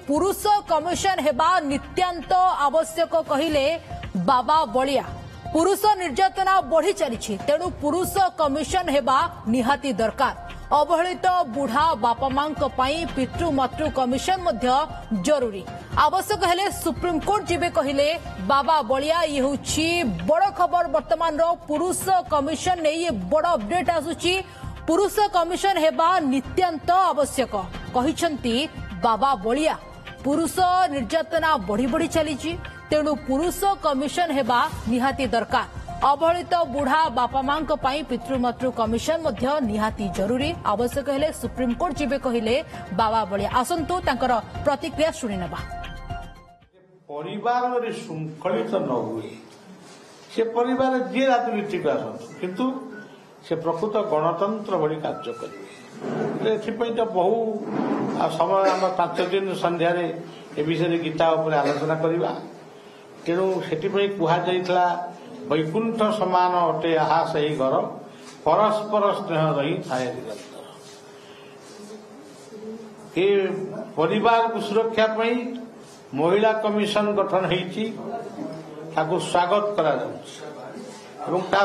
पुरुष कमिशन हेबा नित्यांत आवश्यक कहिले बाबा बलिया। पुरुष निर्यातना बढ़ी चली तेणु पुरुष कमिशन हेबा निहाती दरकार। अवहेलित बुढ़ा बापा मां पितृ मातृ कमिशन मध्य जरूरी। आवश्यक हेले सुप्रीम कोर्ट जीवे कहिले बाबा बलिया। ये होछि बड़ खबर वर्तमान रो पुरुष कमिशन ने ये बड़ अपडेट आसुची। पुरुष कमिशन हेबा नित्यांत आवश्यक कहिसंती बाबा बलिया। पुरुष निर्यातना बढ़ी बढ़ी चली तेणु पुरुष कमिशन हेबा निहाती दरकार। अवहेलित बुढ़ा बापा मां पितृमातृ कमिशन मध्य निहाती जरूरी। आवश्यक हेले सुप्रीम कोर्ट जीवे कहिले बाबा बलिया। आसंतु तांकर प्रतिक्रिया शुणी नेबा। परिवार रे शृंखलित न हुए से परिवार जे राजनीतिक आसतु किंतु से प्रकृत गणतंत्र भली कार्य करेंगे। एथिपई तो बहु समय आम 5 दिन संध्यारे ए विषय गीता उपर आलोचना करवा। तेणु से कहुला वैकुंठ समान अटे आहा सही घर परस्पर स्नेह रही थाए निरंतर। ये परिवार को सुरक्षा पाई महिला कमिशन गठन होती स्वागत करा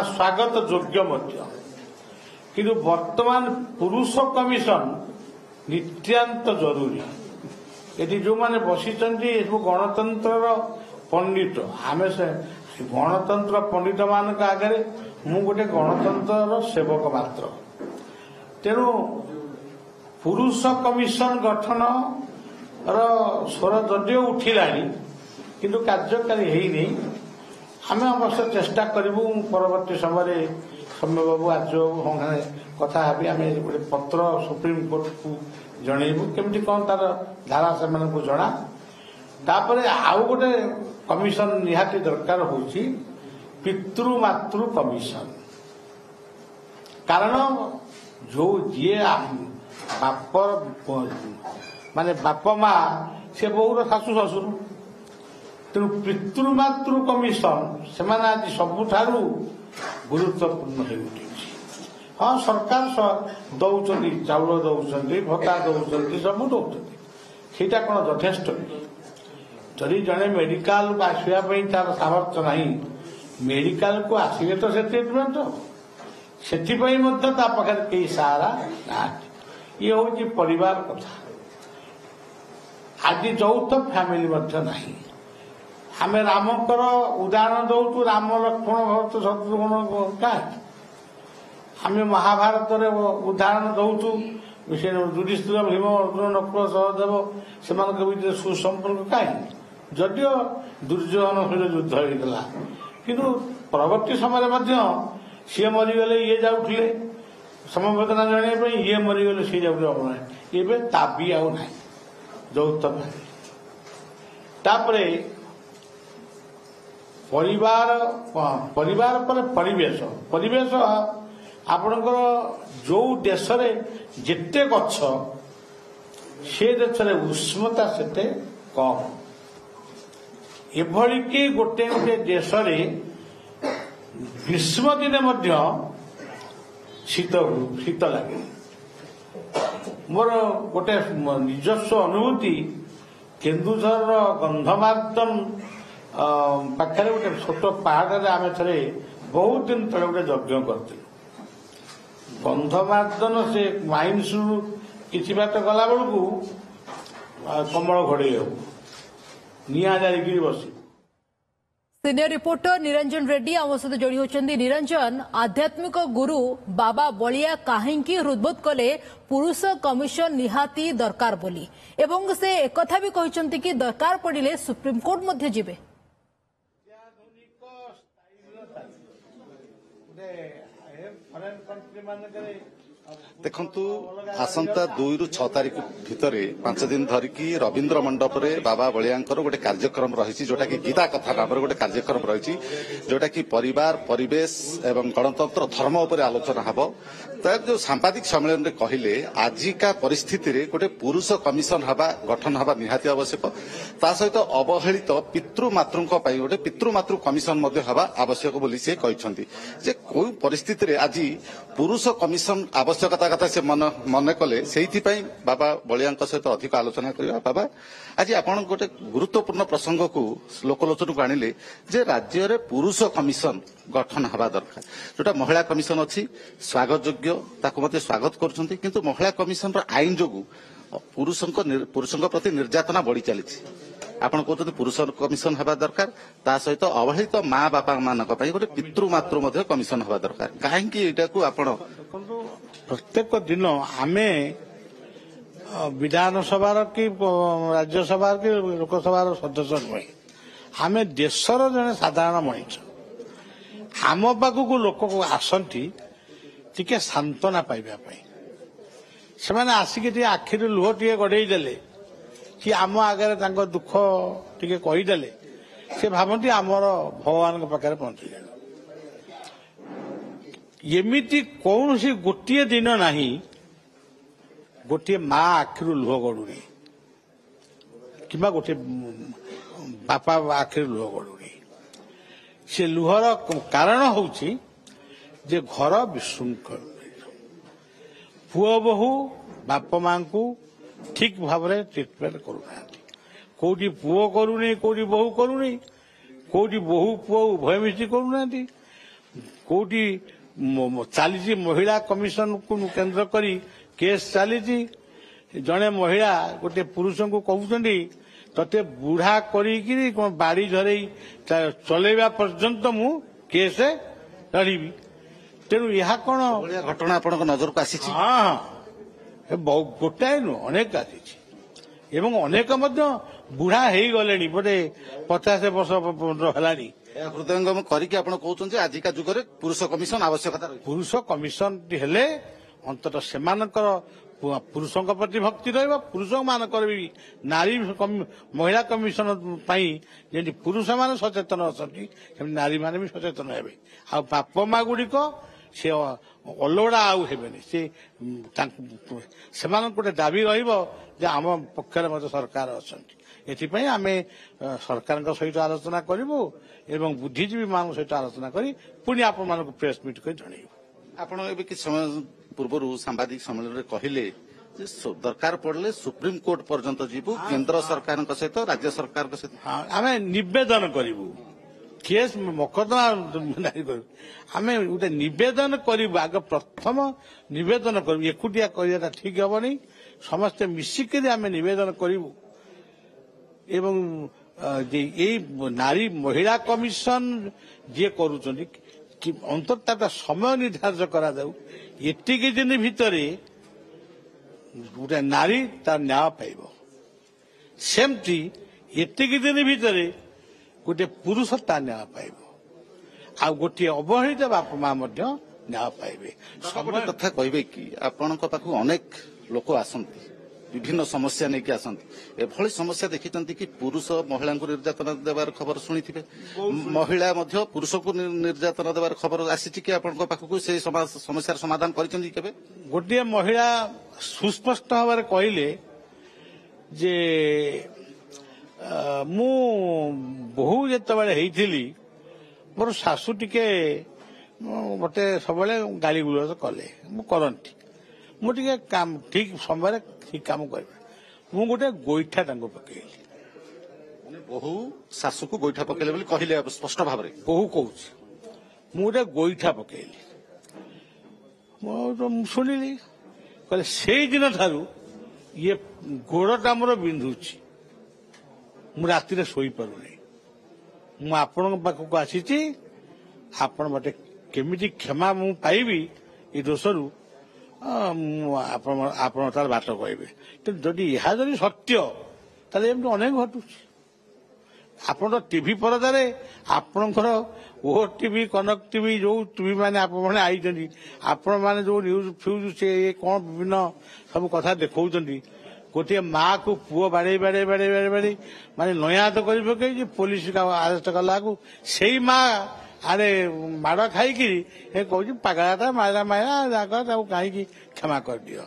स्वागत योग्य मध्य। किंतु वर्तमान पुरुष कमिशन नित्यांत जरूरी। ये जो माने बसी गणतंत्र पंडित आम से गणतंत्र पंडित मान आगे मु गोटे गणतंत्र सेवक मात्र। तेणु पुरुष कमिशन गठन स्वर जदिव उठिला किंतु कार्यकारी है। आम अवश्य चेष्टा करूँ परवर्ती समय सौम्य बाबू आज कथा हेबी आम गोटे पत्र सुप्रीम कोर्ट को जनइबू केमती कौन तार धारा से जना। तापर आउ गोटे कमिशन निहाती दरकार होची पितृमातृ कमिशन। कारण जो जी बाप माने बाप माँ से बहुर शाशु ससुर तेणु पितृमातृ कमिशन से आज सबुठारु गुरुत्वपूर्ण हो उठी। हाँ सरकार दौरान चाउल दौरान भत्ता दौरान सब दौरान सीटा कौन यथेष्ट जदि जड़े मेडिकल आसवाई तार सामर्थ्य ना मेडिकल को आसिले तो से ट्रिटमेंट से कई सहारा ना। ये हूँ परिवार कथा। आज यौथ फैमिली ना आम रामकर उदाहरण दौचु राम लक्ष्मण भरत शत्रुघ्न क्या आम महाभारत उदाहरण दौचु युधिष्ठिर भीम अर्जुन नकुल सहदेव से सुसंपर्क कहीं जदिव दुर्योधन सहित युद्ध होता किंतु परवर्ती समय सी मरीगले ये जाऊे समवेदना जानापी ये मरीगले सी जाऊे ताबी आउ ना यौथ तापर परिवार परिवार पर परिवेश परिवेश आपणकर जो देश जेते गछ से देश उष्णता सेते कम। एभली कि गोटे गोटे देश ग्रीष्म दिने मध्य शीत शीत लगे। मोर गोटे निजस्व अनुभूति केन्दुझर गंधमार्दन पाखे गोटे छोट पहाड़ आम थे बहुत दिन तले गोटे यज्ञ करते गंधमार्दन से माइन्स किसी बाट गला बेलू कमल घोड़े निआ जारी बसी। सीनियर रिपोर्टर निरंजन रेड्डी आम सहित जोड़ी होती। निरंजन आध्यात्मिक गुरु बाबा बलिया कहीं हृदबोध कले पुरुष कमिशन निहाती दरकार बोली एवं से एकथा भी कहते कि दरकार पड़े सुप्रीम कोर्ट मध्य जीवे। देखु आसंता 2 ରୁ 6 तारीख भितर 5 दिन धरिकी रवींद्र मंडप रे बाबा बलियांकर गोटे कार्यक्रम रही जोटा कि गीता कथा नाम गोटे कार्यक्रम रही जोटा कि परिवार परिवेश एवं गणतंत्र धर्म उपर आलोचना हब। ତାର जो सांबादिक सम्मेलन रे कहले आजिका परिस्थिति रे गोटे पुरुष कमिशन हवा गठन हवा निहाती आवश्यक ता सहित अवहेलित पितृमातृ गोटे पितृमातृ कमिशन मध्य हवा आवश्यक बोली से कहछंती जे कोई परिस्थिति रे आज पुरुष कमिशन आवश्यकता कथा से मन कले सेहिथि पई बाबा बलियाଙ୍କ सहित अधिक आलोचना करिया बाबा आज आपण गोटे गुरुत्वपूर्ण प्रसंग को लोकलोचन को आनिले जे राज्य रे पुरुष कमिशन गठन हवा दरकार जोटा महिला कमिशन अछि स्वागत योग्य ताको मते स्वागत करछंती किंतु महिला कमिशन रो आईन जोगु पुरुषଙ୍କ प्रति निर्यातना बढ़ी चली आपण कहते पुरुष कमिशन हवा दरकार ता सहित अवहेलित माँ बापा मानक पई गोटे पितृमातृ मध्य कमिशन हवा दरकार काहेकि एटा को आपण प्रत्येक दिन आमे विधानसभा कि राज्यसभा कि लोकसभा सदस्य नुहे आमे देशर जने साधारण मनीष आम पाखक लोक आसती टिके सांत्वना पाइबा से आसिक आखिर लुह टे गड़े देले कि आम आगे दुख टिके कहीदेले से भावती आमर भगवान पाखे पहुंची एमती कौन सी गोटे दिन नहीं गोटे माँ आखिर लुह गड़ुनी कि गोटे बापा आखिर लुह गड़ुनी से लुहर कारण होची जे घर विशृंखल पुओ बहु बाप माँ को ठीक भाव ट्रिटमेंट करूना कोटी पुओ करूनी कोटी बहु करूनी कोटी बहु पुओ उभय मिशी करूना कोटी चली महिला कमिशन को केंद्र करी केस चली जड़े महिला गोटे पुरुष को कहते तते बुढ़ा करी बाड़ी झरे चलेवा पर्यंत मु केस लड़ी तेणु यह कौन घटना आपण नजर को आसी हाँ गोटाए नु अनेक आसी अनेक बुढ़ा हो गले बोधे 50 वर्ष है हृदयंगम करके आपण कहते आजिका जुग में पुरुष कमिशन आवश्यकता पुरुष कमिशन हेले अंततः सेमानकर पुरुषों प्रति भक्ति रहा पुरुष मानकर भी नारी महिला कमिशन जमी पुरुष मान सचेतन अच्छा नारी मान भी सचेतन हे आ बाप माँ गुड़िक से अलोड़ा आउ हेबेनि से गोटे दाबी रम पक्षर सरकार अच्छा एथि आमे सरकार सहित आलोचना करूँ एवं बुद्धिजीवी मान सहित आलोचना करी पुणी आपण मानक प्रेस मीट कर जन आपण ए कि समय पूर्व सांबादिक सम्मेलन में कहले दरकार पड़े सुप्रीम कोर्ट पर्यंत जीवु केंद्र सरकार सहित राज्य सरकार सहित आम नवेदन करूँ केस मकदमा आम गोटे नवेदन करूँ आग प्रथम नवेदन करूँ एकुटिया करवा ठीक हेनी समस्ते मिसिक आम नवेदन करूँ एवं नारी महिला कमिशन जी करुँच कि अंततः समय निर्धारण करा जाऊ एतिक दिन भितर गोटे नारी तार न्याय पाइब सेमती एतिक दिन भितर गोटे पुरुष तार न्याय पाइब आ गोटे अवहेलित बाप माँ न्याय पाइबे सब कथा कहबे कि आपण पाखु अनेक लोक आसंती विभिन्न समस्या नहीं कि आसंती एभली समस्या देखिचंती कि पुरुष महिला को निर्यातना देवार खबर शुणी महिला मध्य पुरुष को निर्यातना देवार खबर आसी कि आपण पाखक से समस्या समाधान करिसेंती केबे गोटे महिला सुस्पष्ट भाव कहले जे मु बहु जेतबेले हेइथिली मोर सासू टिके मते सबले गाली गुलज कले मु करंती मु टिके काम ठीक समय ठीक काम कर मु गोटे गोईठा पकईली बहु शाशु को गोईठा पकईले बोली कहले स्पष्ट भाव में बहु कहूँ मु गोटे गोईठा पकईली शुणिली कहले से दिन ठारू ये गोड़टा मोर बिंधुची मु राति शोई पारुनी मु आपण पाखक आसी आपण मते केमिति क्षमा मु पाइबी ये दोषरू आप तार बात कहे जदि यह जदि सत्य ताले एमती अनेक घटुच आप टीवी परदार आपणकर ओ टीवी कनक टीवी जो टीवी मैंने आई आपण मैंने जो न्यूज फ्यूज से कौन विभिन्न सब कथा देखा गोटे माँ को पुओ बाड़े बाड़े बाड़े बाड़े बाड़े माने नया तो कर पुलिस का अरेस्ट कला से माँ ଆରେ ମାଡ଼ ଖାଇକି ଏ କହୁଛି ପାଗଳାଟା ମାଇଲା ଯାକ ତାକୁ କାହିଁକି କ୍ଷମା କରିଦିଅ।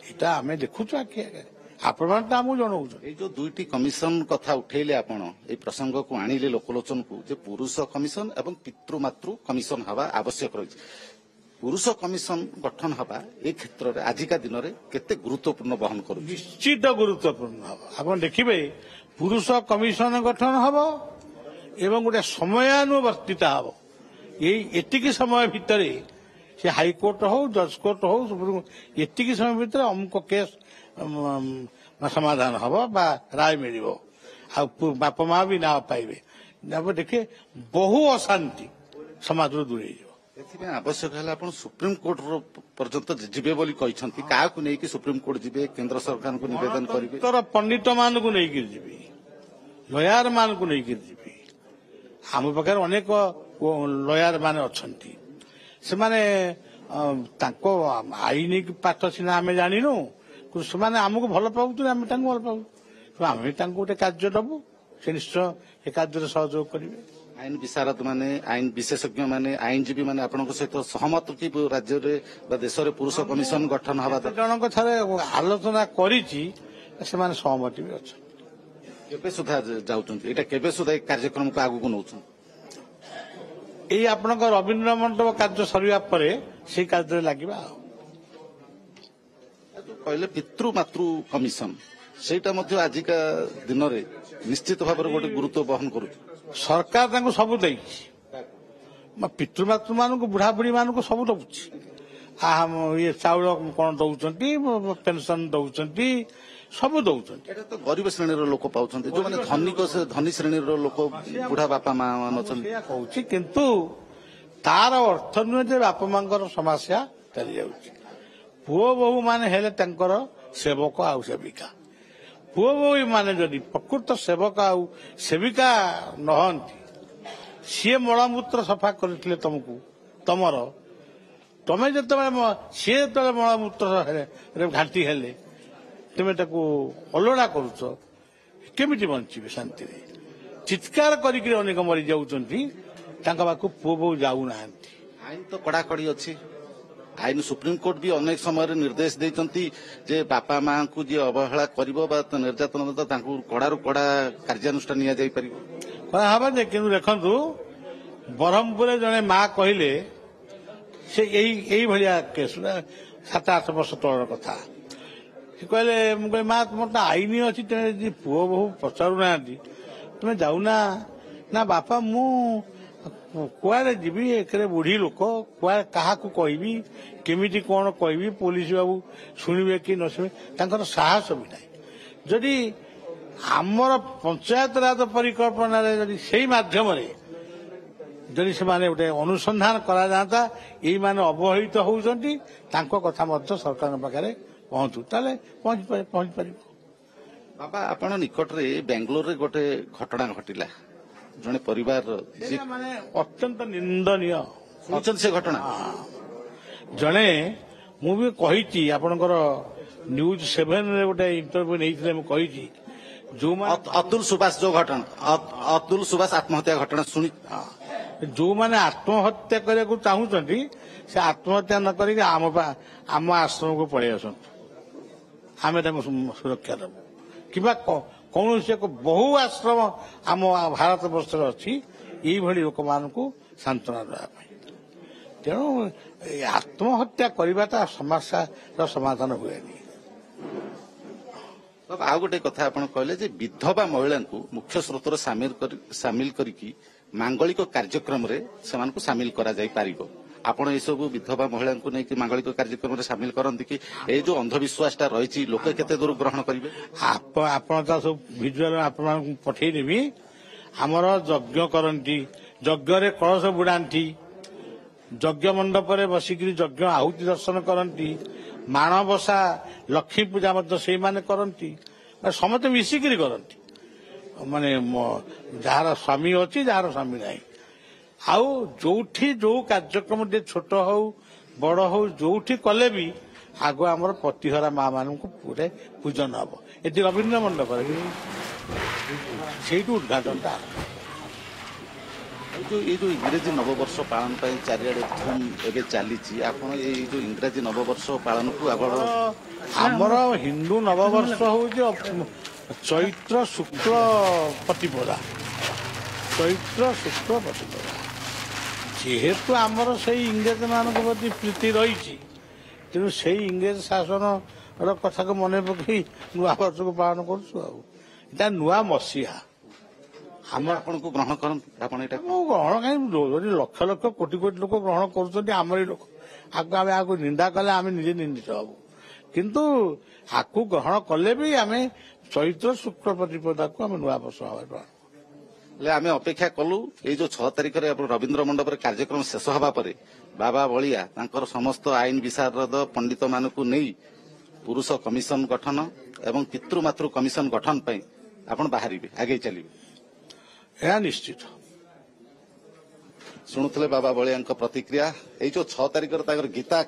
ଏଇଟା ଆମେ ଦେଖୁଛୁ ଆଖି ଆଗରେ, ଆପଣମାନେ ତ ଆମକୁ ଜଣାଉଛନ୍ତି। এই যে দুইটি কমিশন কথা উঠাইলে আপন এই প্রসঙ্গকু আনিলে লোকলোচনকু যে পুরুষ কমিশন এবং পিতৃমাতৃ কমিশন হওয়া আবশ্যক রয়েছে। পুরুষ কমিশন গঠন হওয়া এই ক্ষেত্রে আজিকা দিନରେ কেতে গুরুত্বপূর্ণ বহন করুଛି। ନିଶ୍ଚିତ ଗୁରୁତ୍ୱପୂର୍ଣ୍ଣ ହବ। ଆପଣ ଦେଖିବେ ପୁରୁଷ କମିଶନ ଗଠନ ହବ ଏବଂ ଗୋଟେ ସମୟାନୁବର୍ତ୍ତିତ ହବ। ଏତିକି ସମୟ ଭିତରେ ସେ ହାଇକୋର୍ଟ ହଉ ଜଜ୍ କୋର୍ଟ ହଉ ସୁପ୍ରିମକୋର୍ଟ ଏତିକି ସମୟ ଭିତରେ ଅମୁକ କେସ୍ ସମାଧାନ ହବ ବା ରାୟ ମିଳିବ। ଆଉ ବାପା ମା ବି ନା ପାଇବେ। ଦେଖିବେ ବହୁ ଅଶାନ୍ତି ସମାଜରୁ ଦୂରେଇଯିବ। ଏଥିପାଇଁ ଆବଶ୍ୟକ ହେଲେ ଆପଣ ସୁପ୍ରିମକୋର୍ଟ ପର୍ଯ୍ୟନ୍ତ ଯିବେ ବୋଲି କହିଛନ୍ତି। କାହାକୁ ନେଇକି ସୁପ୍ରିମକୋର୍ଟ ଯିବେ? କେନ୍ଦ୍ର ସରକାରଙ୍କୁ ନିବେଦନ କରିବେ? ପଣ୍ଡିତ ମାନଙ୍କୁ ନେଇକି ଯିବି, ଲୟାର ମାନଙ୍କୁ ନେଇକି ଯିବି। ଆମ ପାଖରେ ଅନେକ ଲୟାର ମାନେ ଅଛନ୍ତି। ସେମାନେ ତାଙ୍କ ଆଇନ ପାଠ ସିନା ଆମେ ଜାଣିନୁ, ସେମାନେ ଆମକୁ ଭଲ ପାଉଛନ୍ତି, ଆମେ ତାଙ୍କୁ ଭଲ ପାଉଛୁ। ଆମେ ତାଙ୍କୁ ଗୋଟେ କାର୍ଯ୍ୟ ଦବୁ, ସେ ନିଶ୍ଚୟ ଏ କାର୍ଯ୍ୟରେ ସହଯୋଗ କରିବେ। ଆଇନ ବିଶାରଦ ମାନେ, ଆଇନ ବିଶେଷଜ୍ଞ ମାନେ, ଆଇନଜୀବୀ ମାନେ ଆପଣଙ୍କ ସହିତ ସହମତ କି ରାଜ୍ୟରେ ବା ଦେଶରେ ପୁରୁଷ କମିଶନ ଗଠନ ହେବା ଜଣଙ୍କ ଥରେ ଆଲୋଚନା କରିଛି, ସେମାନେ ସହମତି ବି ଅଛନ୍ତି। କେବେ ସୁଦ୍ଧା ଯାଉଛନ୍ତି? ଏଇଟା କେବେ ସୁଦ୍ଧା ଏ କାର୍ଯ୍ୟକ୍ରମକୁ ଆଗକୁ ନେଉଛନ୍ତି? ଏଇ ଆପଣଙ୍କ ରବୀନ୍ଦ୍ର ମଣ୍ଡପ କାର୍ଯ୍ୟ ସରିବା ପରେ ସେଇ କାର୍ଯ୍ୟରେ ଲାଗିବା। ଆଉ କହିଲେ ପିତୃମାତୃ କମିଶନ, ସେଇଟା ମଧ୍ୟ ଆଜିକା ଦିନରେ ନିଶ୍ଚିତ ଭାବରେ ଗୋଟେ ଗୁରୁତ୍ୱ ବହନ କରୁଛି। ସରକାର ତାଙ୍କୁ ସବୁ ଦେଇଛି, ପିତୃମାତୃ ମାନଙ୍କୁ ବୁଢାବୁଢୀ ମାନଙ୍କୁ ସବୁ ଦଉଛି। ଇଏ ଚାଉଳ କଣ ଦଉଛନ୍ତି, ପେନସନ ଦଉଛନ୍ତି, ସବୁ ଦଉଛନ୍ତି। ଏଇଟା ତ ଗରିବ ଶ୍ରେଣୀର ଲୋକ ପାଉଛନ୍ତି, ଯୋଉମାନେ ଧନୀ ଶ୍ରେଣୀର ଲୋକ ବୁଢା ବାପା ମା ମାନେ ଅଛନ୍ତି। ସେଇଆ କହୁଛି, କିନ୍ତୁ ତାର ଅର୍ଥ ନୁହେଁ ଯେ ବାପା ମାଙ୍କର ସମସ୍ୟା ଚାଲିଯାଉଛି। ପୁଅ ବୋହୂ ମାନେ ହେଲେ ତାଙ୍କର ସେବକ ଆଉ ସେବିକା। ପୁଅ ବୋହୂ ମାନେ ଯଦି ପ୍ରକୃତ ସେବକ ଆଉ ସେବିକା ନହନ୍ତି, ସିଏ ମଳମୂତ୍ର ସଫା କରିଥିଲେ ତମର, ତମେ ଯେତେବେଳେ ସିଏ ଯେତେବେଳେ ମଳମୂତ୍ର ଘାଣ୍ଟି ହେଲେ ତୁମେ ତାକୁ ଅଲୋଡ଼ା କରୁଛ, କେମିତି ବଞ୍ଚିବେ ଶାନ୍ତିରେ? ଚିତ୍କାର କରିକି ଅନେକ ମରିଯାଉଛନ୍ତି, ତାଙ୍କ ପାଖକୁ ପୁଅ ବୋହୂ ଯାଉନାହାନ୍ତି। ଆଇନ ତ କଡାକଡି ଅଛି। ଆଇନ ସୁପ୍ରିମକୋର୍ଟ ବି ଅନେକ ସମୟରେ ନିର୍ଦ୍ଦେଶ ଦେଇଛନ୍ତି ଯେ ବାପା ମାଙ୍କୁ ଯିଏ ଅବହେଳା କରିବ ବା ନିର୍ଯାତନା ତାଙ୍କୁ କଡାରୁ କଡା କାର୍ଯ୍ୟାନୁଷ୍ଠାନ ନିଆଯାଇପାରିବ। ହବ ଯେ, କିନ୍ତୁ ଦେଖନ୍ତୁ ବ୍ରହ୍ମପୁରରେ ଜଣେ ମା କହିଲେ, ସେ ଏଇଭଳିଆ କେସ୍ 7-8 ବର୍ଷ ତଳର କଥା। ସେ କହିଲେ, ମୁଁ କହିଲି ମା ତୁମର ତ ଆଇନ ଅଛି, ତମେ ଯଦି ପୁଅ ବୋହୂ ପଚାରୁନାହାନ୍ତି ତୁମେ ଯାଉନା? ନା ବାପା ମୁଁ କୁଆଡେ ଯିବି, ଏକରେ ବୁଢୀ ଲୋକ, କୁଆଡେ କାହାକୁ କହିବି, କେମିତି କଣ କହିବି, ପୋଲିସ ବାବୁ ଶୁଣିବେ କି ନ ଶୁଣିବେ, ତାଙ୍କର ସାହସ ବି ନାହିଁ। ଯଦି ଆମର ପଞ୍ଚାୟତ ରାଜ ପରିକଳ୍ପନାରେ ଯଦି ସେଇ ମାଧ୍ୟମରେ ଯଦି ସେମାନେ ଗୋଟେ ଅନୁସନ୍ଧାନ କରାଯାଆନ୍ତା, ଏଇମାନେ ଅବହେଳିତ ହଉଛନ୍ତି, ତାଙ୍କ କଥା ମଧ୍ୟ ସରକାରଙ୍କ ପାଖରେ ପହଞ୍ଚୁ, ତାହେଲେ ପହଞ୍ଚି ପାରିବ। ବାବା, ଆପଣ ନିକଟରେ ବାଙ୍ଗାଲୋରରେ ଗୋଟେ ଘଟଣା ଘଟିଲା, ଜଣେ ପରିବାର ମାନେ ଅତ୍ୟନ୍ତ ନିନ୍ଦନୀୟ। ଶୁଣିଛନ୍ତି ସେ ଘଟଣା? ଜଣେ, ମୁଁ ବି କହିଛି ଆପଣଙ୍କର ନ୍ୟୁଜ୍ 7ରେ ଗୋଟେ ଇଣ୍ଟରଭ୍ୟୁ ନେଇଥିଲେ, ମୁଁ କହିଛି ଯୋଉମାନେ ଅତୁଲ ସୁବାସ ଯୋଉ ଘଟଣା, ଅତୁଲ ସୁବାସ ଆତ୍ମହତ୍ୟା ଘଟଣା ଶୁଣି, ଯୋଉମାନେ ଆତ୍ମହତ୍ୟା କରିବାକୁ ଚାହୁଁଛନ୍ତି ସେ ଆତ୍ମହତ୍ୟା ନ କରିକି ଆମ ଆଶ୍ରମକୁ ପଳେଇ ଆସନ୍ତୁ, ଆମେ ତାଙ୍କୁ ସୁରକ୍ଷା ଦେବୁ। କିମ୍ବା କୌଣସି ଏକ ବହୁ ଆଶ୍ରମ ଆମ ଭାରତ ବର୍ଷରେ ଅଛି ଏଇଭଳି ଲୋକମାନଙ୍କୁ ସାନ୍ତ୍ୱନା ଦେବା ପାଇଁ। ତେଣୁ ଆତ୍ମହତ୍ୟା କରିବାଟା ସମସ୍ୟାର ସମାଧାନ ହୁଏନି। ଆଉ ଗୋଟେ କଥା ଆପଣ କହିଲେ ଯେ ବିଧବା ମହିଳାଙ୍କୁ ମୁଖ୍ୟ ସ୍ରୋତରେ ସାମିଲ କରିକି ମାଙ୍ଗଳିକ କାର୍ଯ୍ୟକ୍ରମରେ ସେମାନଙ୍କୁ ସାମିଲ କରାଯାଇପାରିବ। ଆପଣ ଏସବୁ ବିଧବା ମହିଳାଙ୍କୁ ନେଇକି ମାଙ୍ଗଳିକ କାର୍ଯ୍ୟକ୍ରମରେ ସାମିଲ କରନ୍ତି କି? ଏଇ ଯୋଉ ଅନ୍ଧବିଶ୍ୱାସଟା ରହିଛି ଲୋକେ କେତେ ଦୂର ଗ୍ରହଣ କରିବେ? ଆପଣ ତ ସବୁ ଭିଜୁଆଲ ଆପଣଙ୍କୁ ପଠେଇଦେବି। ଆମର ଯଜ୍ଞ କରନ୍ତି, ଯଜ୍ଞରେ କଳସ ବୁଡାନ୍ତି, ଯଜ୍ଞ ମଣ୍ଡପରେ ବସିକିରି ଯଜ୍ଞ ଆହୁତି ଦର୍ଶନ କରନ୍ତି, ମାଣବସା ଲକ୍ଷ୍ମୀ ପୂଜା ମଧ୍ୟ ସେଇମାନେ କରନ୍ତି, ସମସ୍ତେ ମିଶିକିରି କରନ୍ତି। ମାନେ ଯାହାର ସ୍ୱାମୀ ଅଛି, ଯାହାର ସ୍ୱାମୀ ନାହିଁ। ଆଉ ଯୋଉଠି ଯୋଉ କାର୍ଯ୍ୟକ୍ରମ ଟିକେ ଛୋଟ ହଉ ବଡ ହଉ ଯୋଉଠି କଲେ ବି ଆଗ ଆମର ପତିହରା ମା ମାନଙ୍କୁ ପୁରା ପୂଜନ ହବ। ଏଠି ରବୀନ୍ଦ୍ର ମଣ୍ଡପରେ ସେଇଠୁ ଉଦ୍ଘାଟନଟା ये जो इंग्रेजी नववर्ष पालन पर चारिआडे धूम एवं चली ये जो इंग्रेजी नववर्ष पालन को आपण आमर हिंदू नववर्ष हूँ चैत्र शुक्ल प्रतिपदा चैत्र शुक्ल प्रतिपदा जेहेतु आमर से इंग्रेज मान प्रति प्रीति रही तेणु से इंग्रेज शासन कथा को मन पकई नुआ वर्ष को पालन कर नुआ मसीहा आपण को ग्रहण करन ग्रहण कहीं लक्ष लक्ष कोटि कोटि लोक ग्रहण करमरी लोक आगे निंदा कले आम निजे निंदित हबू किंतु आकु ग्रहण कले भी आम चैत्र शुक्ल प्रतिपदा को आम नुआ वर्ष भाव आम अपेक्षा कलु ये जो 6 तारिख रवींद्र मंडप कार्यक्रम शेष हवा पर बाबा बलिया तांकर समस्त आईन विशारद पंडित मानकु नहीं पुरुष कमिशन गठन एवं पितृमातृ कमिशन गठन पर आपण बाहर आगे चलिए यह निश्चित शुणुले बाबा बलिया प्रतिक्रिया ये जो 6 तारिख गीता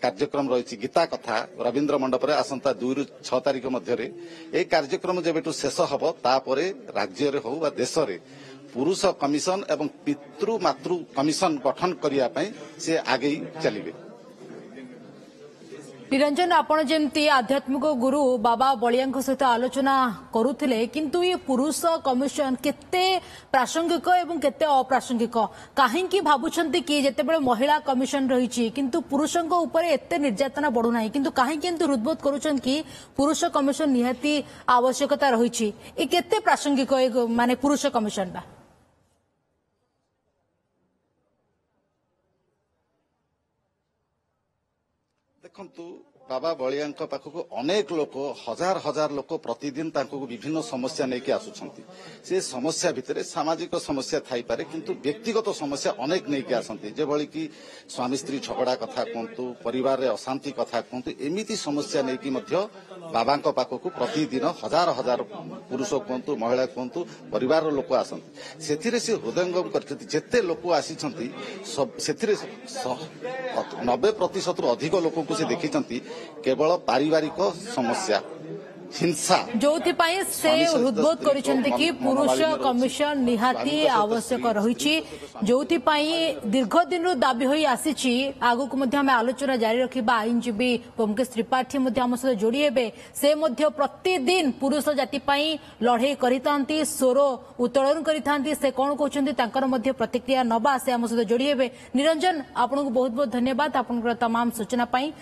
कार्यक्रम रही गीता कथा रवींद्र मंडप आसंता 2 ରୁ 6 तारिख मध्य ये कार्यक्रम जब शेष हम तापर राज्य हो देश में पुरुष कमिशन एवं पितृमातृ कमिशन गठन करने से आगे चलिए। निरंजन आपण जेमती आध्यात्मिक गुरु बाबा बलिया सहित आलोचना करुथिले किंतु ये पुरुष कमिशन केते प्रासंगिक एवं केते अप्रासंगिक काहेकि भाबुछंती कि जेतेबेले महिला कमिशन रही किंतु पुरुषों ऊपर एते निर्यातना बढ़ु नाही किंतु काहेकि एंतु हृदबोध करूछन कि पुरुष कमिशन निहाती आवश्यकता रही ए केते प्रासंगिक माने पुरुष कमिशन बा देखंतु बाबा बलिया पाखक अनेक लोक हजार हजार लोक प्रतिदिन विभिन्न समस्या नहीं आसुछंती से समस्या भितर सामाजिक समस्या थाई पारे किंतु व्यक्तिगत समस्या अनेक नहीं आसंती जे भली कि स्वामी स्त्री झगड़ा कथा कहतु परिवार रे अशांति कथा कहतु एमिति समस्या नहीं मध्य बाबा पाखक प्रतिदिन हजार हजार पुरुष कहतु महिला कहतु परिवार लोक आसंती सेथिरे से हृदयंगम करछंती जेते लोक आसीछंती सेथिरे 90% अधिक लोक को से देखिछंती केवल पारिवारिक समस्या हिंसा जो से हृदबोध करिसेंती कि पुरुष कमिशन निहाती आवश्यक रही जो दीर्घ दिन दाबी होई आसीछि आगु को मध्य हमें आलोचना जारी रखिबा आईनजीवी पमकेश त्रिपाठी मध्य हम सहित जोड़ी हेबे से मध्य प्रतिदिन पुरुष जाति पई लड़ाई करितांती स्वर उत्तोलन करितांती से कोन कहउछंती तांकर मध्य प्रतिक्रिया नबा से हम सहित जोड़ी हेबे। निरंजन आपन को बहुत बहुत धन्यवाद आपन तमाम सूचना पई।